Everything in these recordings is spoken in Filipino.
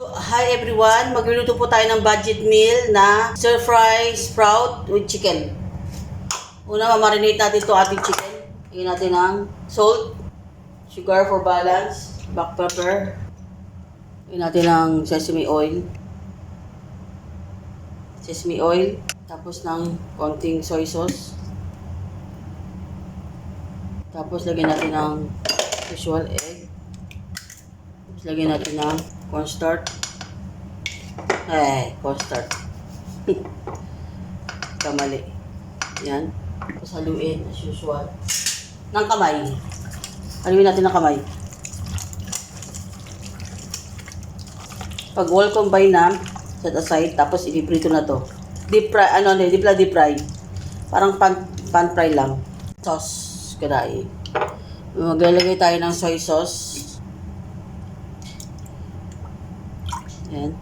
Hi everyone! Magluluto po tayo ng budget meal na stir-fry sprout with chicken. Una, mamarinate natin ito ating chicken. Lagyan natin ng salt, sugar for balance, black pepper. Lagyan natin ng sesame oil. Tapos ng konting soy sauce. Tapos lagyan natin ng usual egg. Tapos lagyan natin ng cornstarch. Cornstarch. Kamali. Yan. Tapos haluin as usual. Ng kamay. Haluin natin ng kamay. Pag well combine na, set aside, tapos i-prito na to. Deep fry. Parang pan fry lang. Sauce, kadai. Maglalagay tayo ng soy sauce. Yan.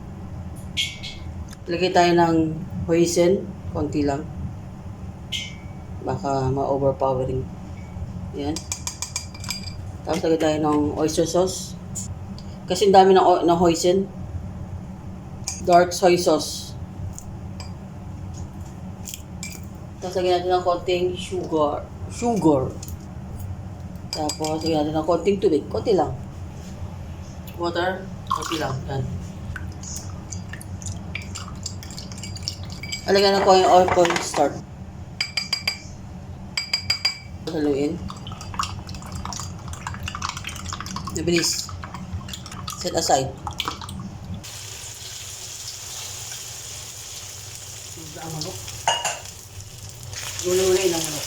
Lagay tayo ng hoisin, konti lang. Baka ma-overpowering. Yan. Tapos lagay tayo ng oyster sauce. Kasi dami ng hoisin. Dark soy sauce. Tapos lagyan natin ng konting sugar. Tapos lagyan natin ng konting tubig. Konti lang. Water. Konti lang. Yan. Alagyan ko yung cornstarch. Haluin. Nabilis. Set aside. Ang manok. Gulay ng manok.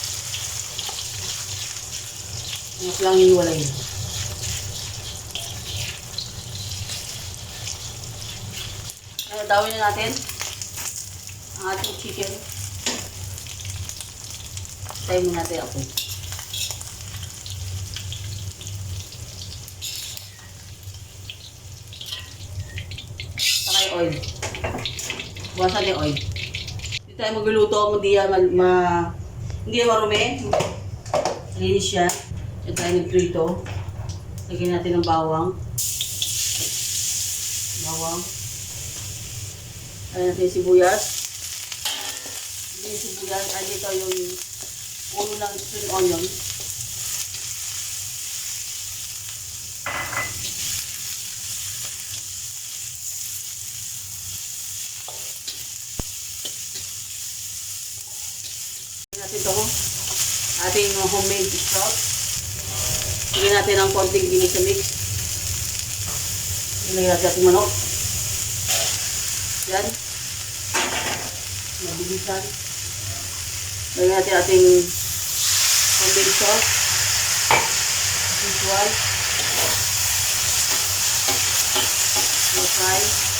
Manok lang iiwalayin. Tawin na natin ang ating chicken. Tayo muna natin ako. Saka yung oil. Buwasan yung oil. Hindi tayo magluluto, hindi marumi. Linis siya. Ito tayo nagprito. Lagyan natin ng bawang. Ayan natin yung sibuyas. Yung sibuyas, ay dito yung ulo ng spring onion. Lagyan natin ito ating homemade sprout. Lagyan natin ng konting ginis mix. Lagyan natin ating manok. Yan. Mabilisan. Lagyan natin ating homemade sauce. Usual. Fry.